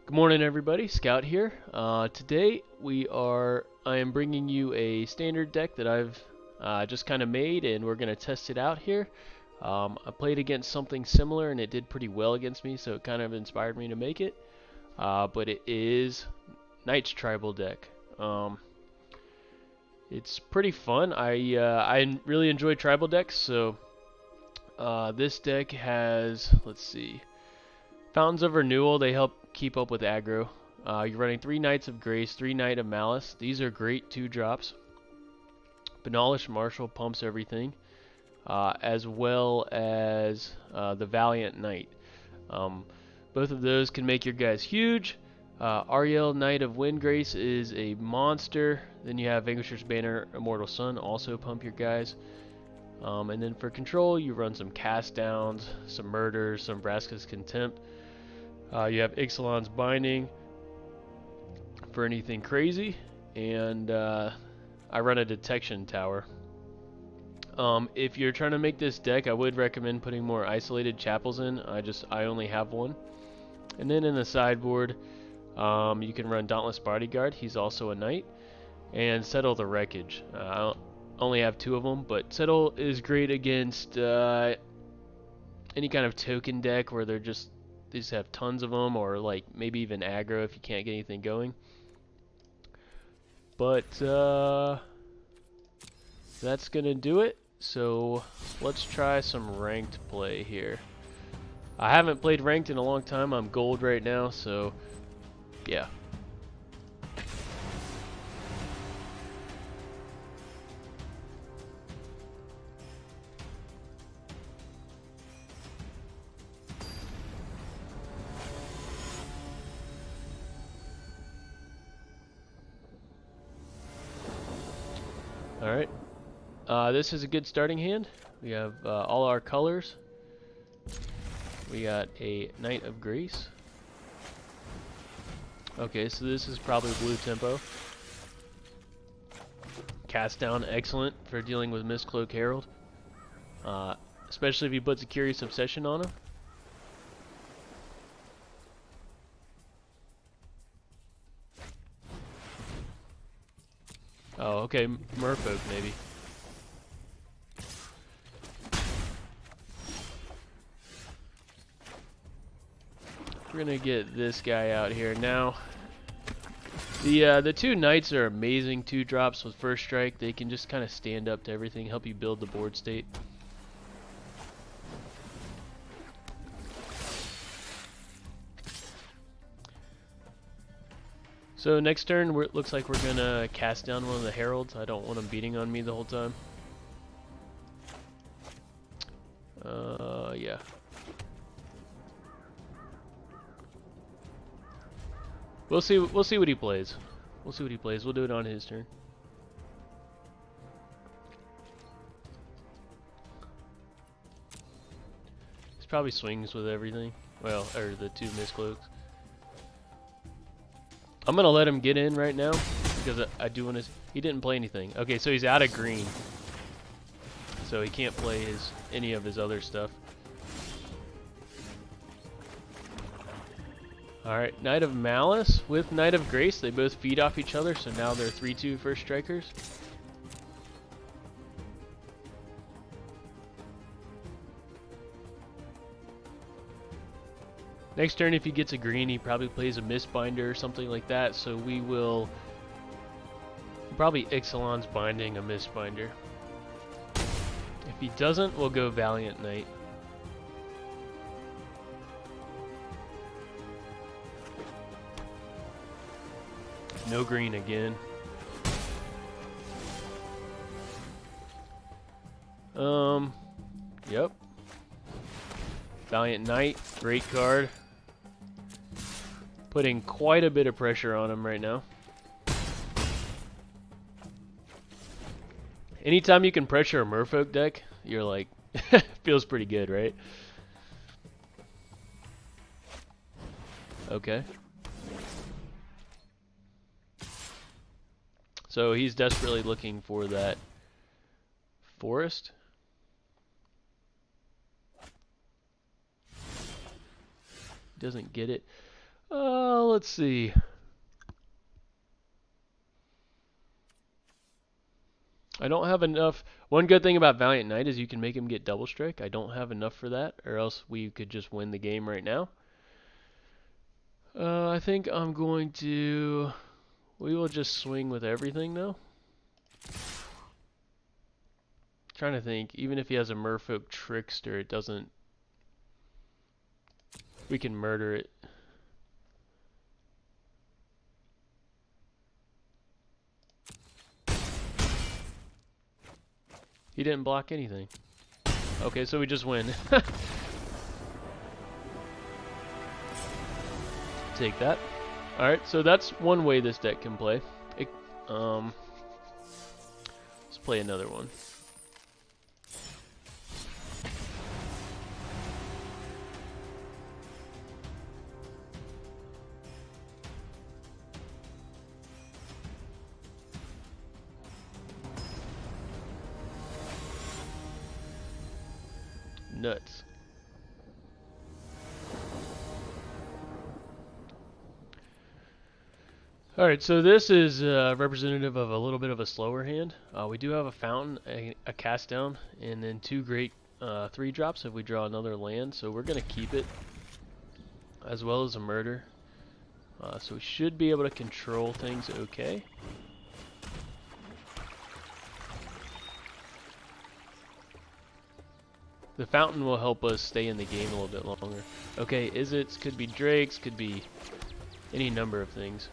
Good morning, everybody. Scout here. Today I am bringing you a standard deck that I've just kind of made, and we're going to test it out here. I played against something similar, and it did pretty well against me, so it kind of inspired me to make it. But it is Knight's Tribal deck. It's pretty fun. I really enjoy tribal decks, so this deck has, let's see, Fountains of Renewal. They help keep up with aggro. You're running 3 Knights of Grace, 3 Knight of Malice. These are great 2-drops. Banalish Marshal pumps everything, as well as the Valiant Knight. Both of those can make your guys huge. Ariel, Knight of Windgrace, is a monster. Then you have Vanquisher's Banner, Immortal Sun, also pump your guys. And then for control, you run some cast downs, some murders, some Vraska's Contempt. You have Ixalan's Binding for anything crazy, and I run a Detection Tower. If you're trying to make this deck, I would recommend putting more isolated chapels in. I only have one. And then in the sideboard, you can run Dauntless Bodyguard. He's also a knight, and Settle the Wreckage. I only have 2 of them, but Settle is great against any kind of token deck where they just have tons of them, or like maybe even aggro if you can't get anything going. But that's gonna do it. So let's try some ranked play here. I haven't played ranked in a long time. I'm gold right now, so yeah. Alright. This is a good starting hand. We have all our colors. We got a Knight of Grace. Okay, so this is probably blue tempo. Cast down, excellent for dealing with Mistcloak Herald. Especially if he puts a Curious Obsession on him. Oh, okay, Merfolk maybe. We're gonna get this guy out here now. The 2 Knights are amazing 2-drops with First Strike. They can just kind of stand up to everything, help you build the board state. So next turn, it looks like we're gonna cast down one of the heralds. I don't want him beating on me the whole time. Yeah. We'll see what he plays. We'll see what he plays. We'll do it on his turn. He probably swings with everything. Well, or the 2 Mistcloaks. I'm gonna let him get in right now because I do want to. He didn't play anything. Okay, so he's out of green, so he can't play any of his other stuff. All right, Knight of Malice with Knight of Grace. They both feed off each other, so now they're 3/2 first strikers. Next turn, if he gets a green, he probably plays a Mistbinder or something like that, so we will probably Ixalan's Binding a Mistbinder. If he doesn't, we'll go Valiant Knight. No green again. Yep. Valiant Knight, great card. Putting quite a bit of pressure on him right now. Anytime you can pressure a Merfolk deck, you're like, feels pretty good, right? Okay. So he's desperately looking for that forest. Doesn't get it. Let's see. I don't have enough. One good thing about Valiant Knight is you can make him get double strike. I don't have enough for that, or else we could just win the game right now. I think I'm going to. We will just swing with everything though. Trying to think. Even if he has a Merfolk Trickster, it doesn't. We can murder it. He didn't block anything. Okay, so we just win. Take that. Alright, so that's one way this deck can play. Let's play another one. Nuts. Alright, so this is representative of a little bit of a slower hand. We do have a fountain, a cast down, and then two great 3-drops if we draw another land, so we're going to keep it, as well as a murder. So we should be able to control things okay. The fountain will help us stay in the game a little bit longer. Okay, Izzets, could be Drakes, could be any number of things.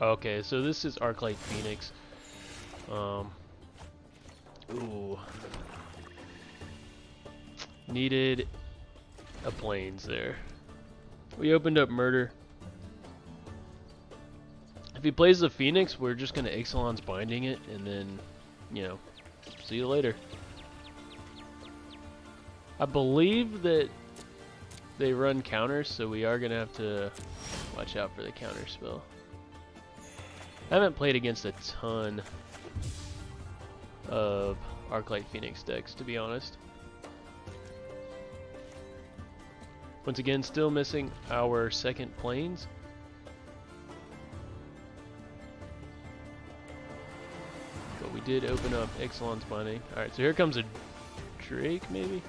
Okay, so this is Arclight Phoenix. Ooh. Needed a plains there. We opened up murder. If he plays the Phoenix, we're just going to Ixalan's Binding it, and then, you know, see you later. I believe that they run counters, so we are going to have to watch out for the counter spell. I haven't played against a ton of Arclight Phoenix decks, to be honest. Once again, still missing our second plains. But we did open up Ixalan's Binding. Alright, so here comes a Drake, maybe?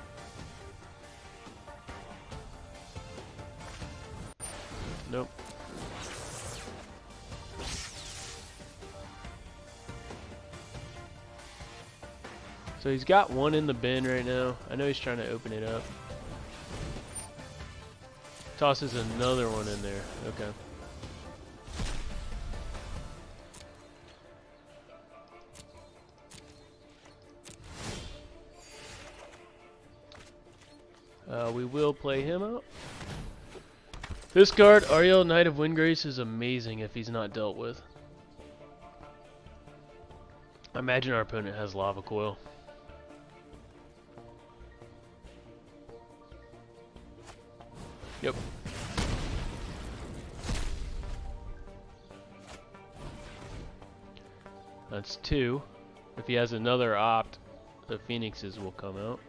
Nope. So he's got one in the bin right now. I know he's trying to open it up. Tosses another one in there. Okay. We will play him out. This card, Ariel, Knight of Windgrace, is amazing if he's not dealt with. I imagine our opponent has Lava Coil. Yep. That's 2. If he has another opt, the Phoenixes will come out.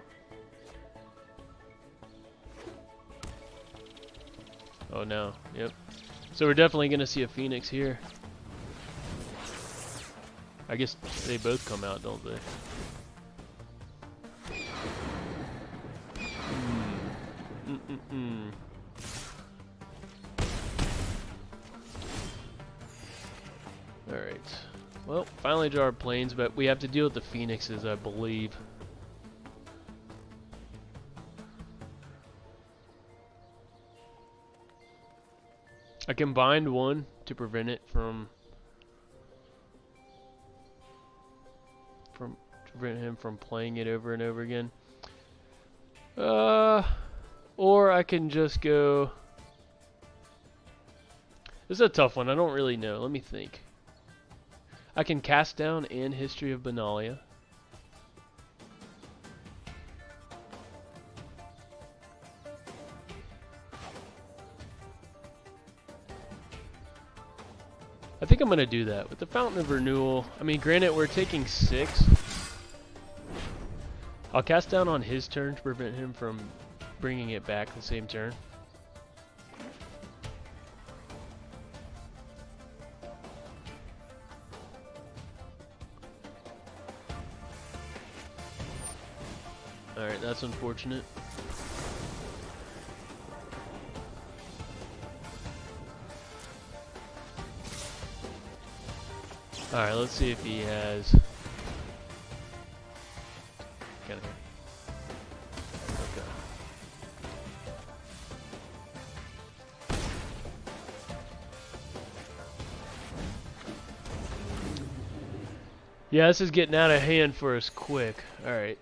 Oh no, yep. So we're definitely going to see a Phoenix here. I guess they both come out, don't they? Alright. Well, finally draw our planes, but we have to deal with the Phoenixes, I believe. I can bind one to prevent it from prevent him from playing it over and over again. Or I can just go. This is a tough one. I don't really know. Let me think. I can cast down and History of Benalia. I think I'm going to do that. With the Fountain of Renewal, I mean, granted, we're taking 6. I'll cast down on his turn to prevent him from bringing it back the same turn. Alright, that's unfortunate. Alright, let's see if he has... Get him. Okay. Yeah, this is getting out of hand for us quick. Alright.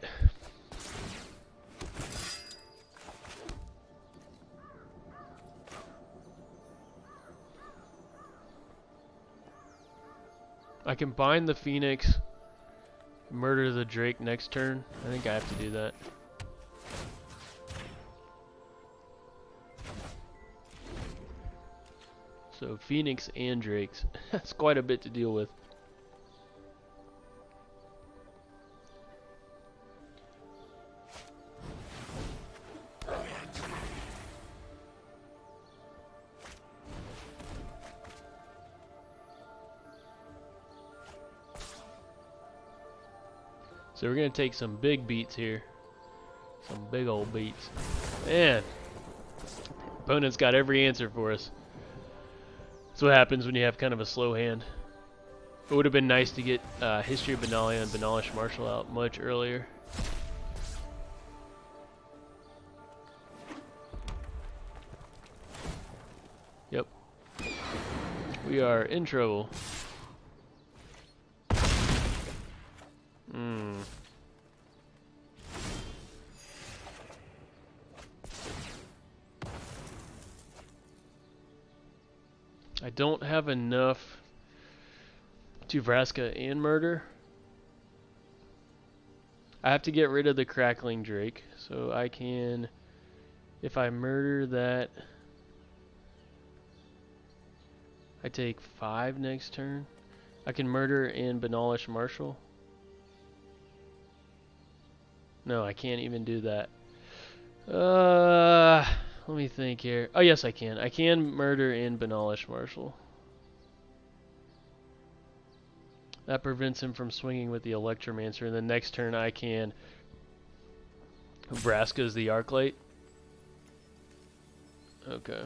I can bind the Phoenix, murder the Drake next turn. I think I have to do that. So Phoenix and Drakes. That's quite a bit to deal with. So we're going to take some big beats here. Some big old beats. Man, opponent's got every answer for us. That's what happens when you have kind of a slow hand. It would have been nice to get History of Benalia and Benalish Marshall out much earlier. Yep. We are in trouble. I don't have enough to Vraska and murder. I have to get rid of the Crackling Drake, so I can, if I murder that, I take 5 next turn. I can murder and Benalish Marshall. No, I can't even do that. Let me think here. Oh, yes, I can. I can murder and Benalish Marshall. That prevents him from swinging with the Electromancer. And the next turn I can Vraska's the Arclight. Okay.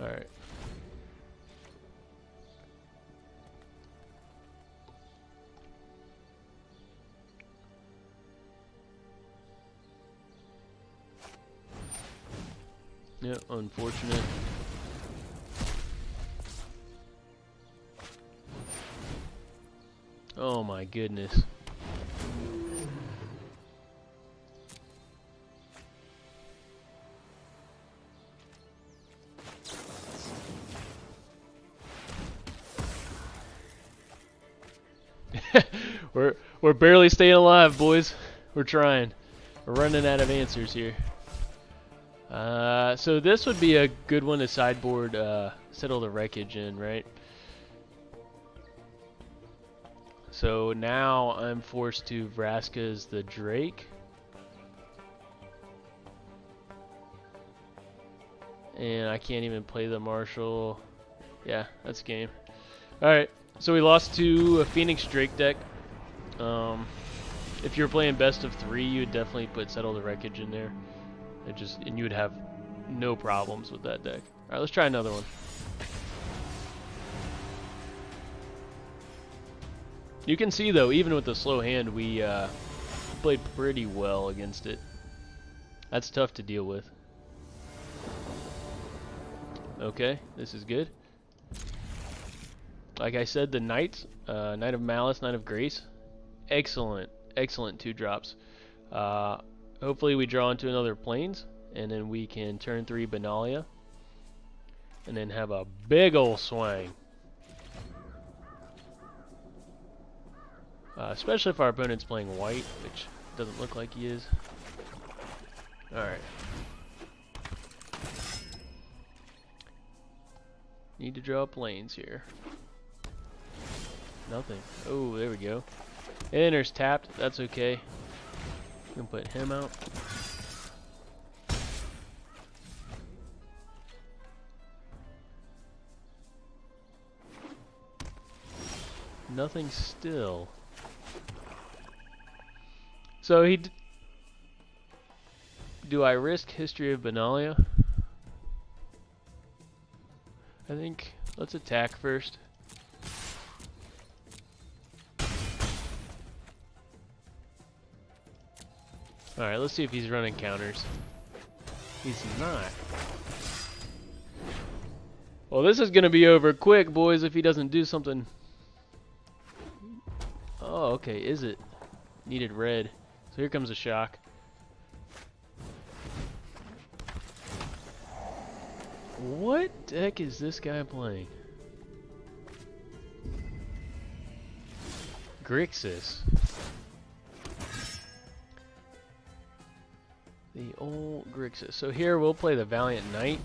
Alright. Yeah, unfortunate. Oh my goodness. We're barely staying alive, boys. We're trying. We're running out of answers here. So this would be a good one to sideboard Settle the Wreckage in, right? So now I'm forced to Vraska's the Drake. And I can't even play the Marshall. Yeah, that's game. Alright, so we lost to a Phoenix Drake deck. If you're playing best of 3, you would definitely put Settle the Wreckage in there. And you would have no problems with that deck. Alright, let's try another one. You can see though, even with the slow hand, we played pretty well against it. That's tough to deal with. Okay, this is good. Like I said, the Knights, Knight of Malice, Knight of Grace, excellent 2-drops. Hopefully we draw into another Plains, and then we can turn 3 Benalia, and then have a big ol' swing. Especially if our opponent's playing white, which doesn't look like he is. Alright. Need to draw up lanes here. Nothing. Oh, there we go. And there's tapped. That's okay. We can put him out. Nothing still. So do I risk History of Benalia? I think let's attack first. Alright, let's see if he's running counters. He's not. Well, this is gonna be over quick, boys, if he doesn't do something. Oh, okay, is it? Needed red. So here comes a shock. What deck is this guy playing? Grixis. The old Grixis. So here we'll play the Valiant Knight.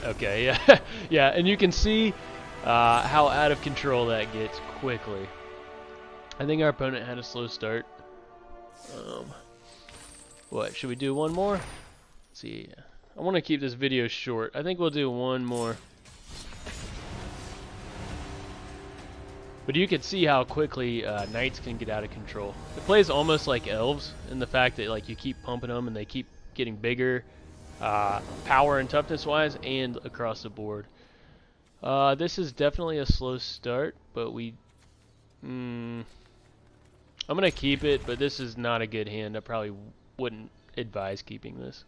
Okay, yeah, yeah, and you can see how out of control that gets quickly. I think our opponent had a slow start. What, should we do one more? Let's see, I want to keep this video short. I think we'll do one more. But you can see how quickly knights can get out of control. It plays almost like elves in the fact that like you keep pumping them and they keep getting bigger, power and toughness wise, and across the board. This is definitely a slow start, but I'm gonna keep it, but this is not a good hand. I probably wouldn't advise keeping this.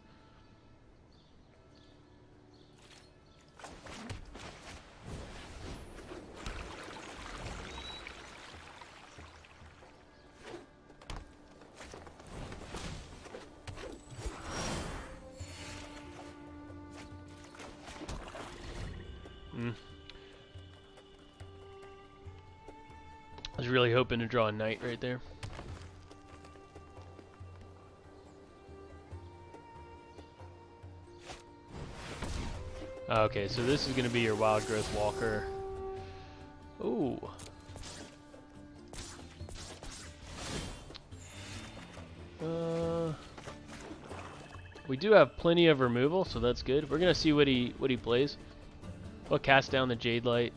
I was really hoping to draw a knight right there. Okay, so this is going to be your Wild Growth Walker. Ooh. We do have plenty of removal, so that's good. We're going to see what he plays. We'll cast down the Jade Light.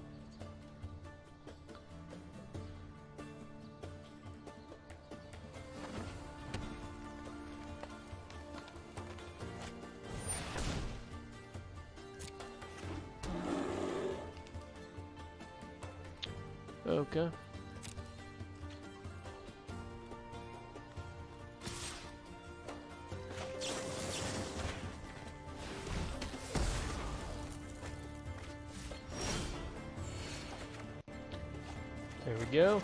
Okay. There we go.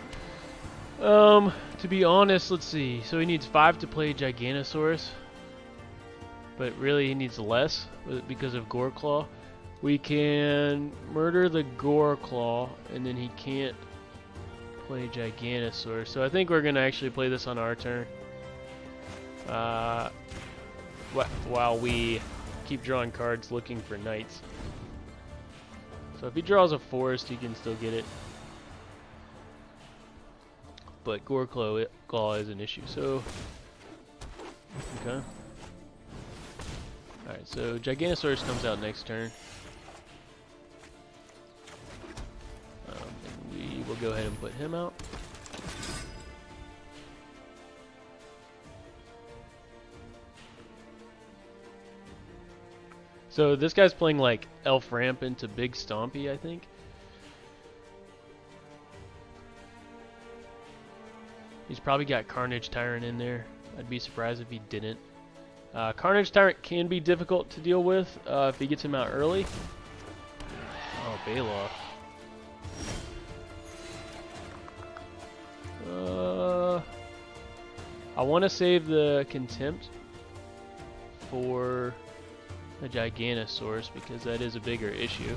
To be honest, let's see. So he needs 5 to play Giganosaurus, but really he needs less because of Goreclaw. We can murder the Goreclaw, and then he can't play Giganosaurus. So I think we're gonna actually play this on our turn. While we keep drawing cards looking for knights. So if he draws a forest, he can still get it. But Goreclaw is an issue, so... Okay. Alright, so Giganosaurus comes out next turn. And we will go ahead and put him out. So this guy's playing like Elf Ramp into Big Stompy, I think. He's probably got Carnage Tyrant in there. I'd be surprised if he didn't. Carnage Tyrant can be difficult to deal with if he gets him out early. Oh, Baloth. I want to save the Contempt for the Giganosaurus because that is a bigger issue.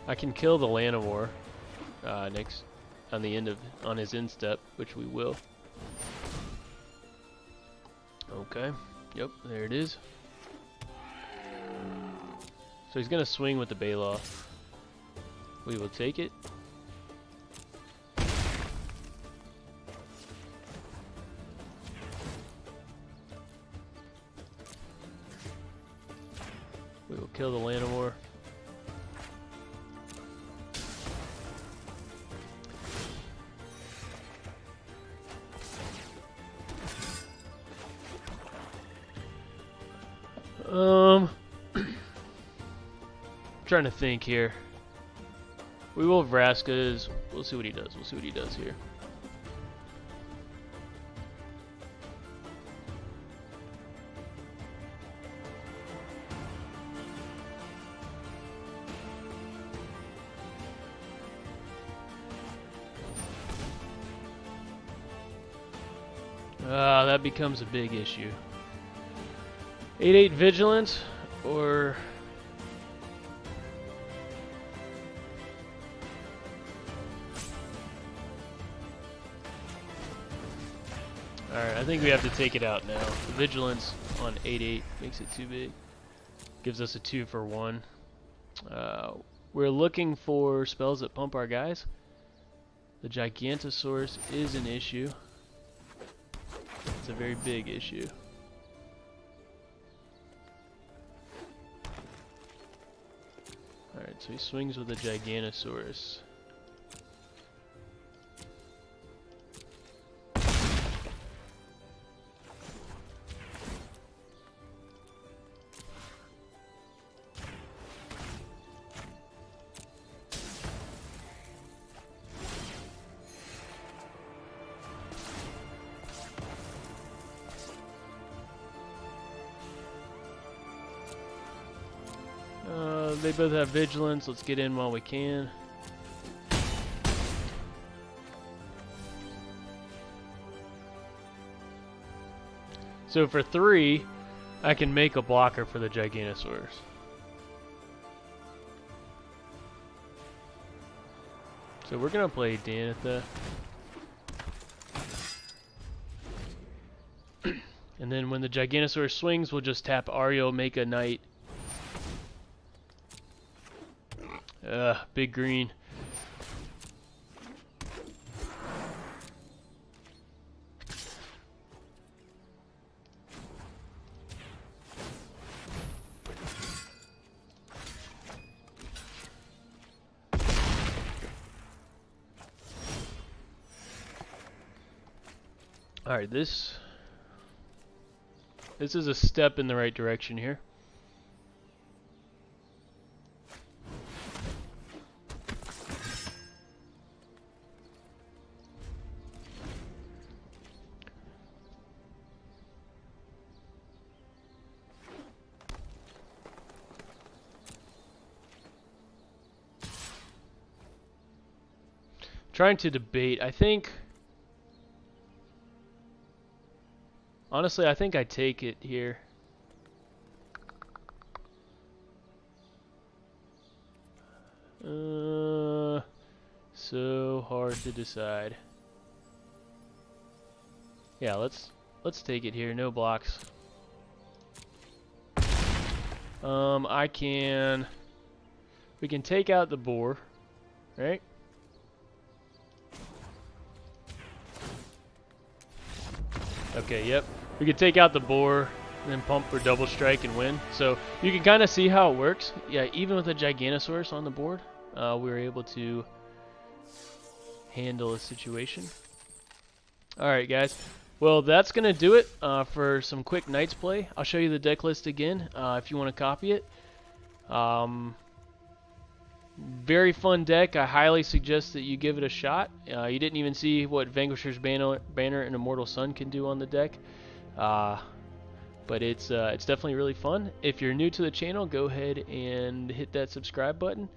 I can kill the Llanowar next on the end of his end step, which we will. Okay. Yep, there it is. So he's gonna swing with the Baloth. We will take it. We will kill the Llanowar. Trying to think here. We will Vraska's. We'll see what he does. We'll see what he does here. That becomes a big issue. 8/8 Vigilance or alright, I think we have to take it out now. The Vigilance on 8/8 makes it too big. Gives us a 2 for 1. We're looking for spells that pump our guys. The Gigantosaurus is an issue. It's a very big issue. Alright, so he swings with a Gigantosaurus. They both have Vigilance. Let's get in while we can. So for 3, I can make a blocker for the Gigantosaurus. So we're gonna play Danitha. And then when the Gigantosaurus swings, we'll just tap Ario, make a knight. Big green. Alright, this is a step in the right direction here. Trying to debate. Honestly, I think I take it here. So hard to decide. Yeah, let's take it here. No blocks. We can take out the boar, right? Okay, yep. We could take out the boar, and then pump for double strike and win. So you can kind of see how it works. Yeah, even with a Gigantosaurus on the board, we were able to handle a situation. Alright, guys. Well, that's going to do it for some quick Knights play. I'll show you the deck list again if you want to copy it. Very fun deck. I highly suggest that you give it a shot. You didn't even see what Vanquisher's Banner and Immortal Sun can do on the deck. But it's definitely really fun. If you're new to the channel, go ahead and hit that subscribe button.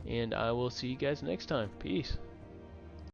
And I will see you guys next time. Peace.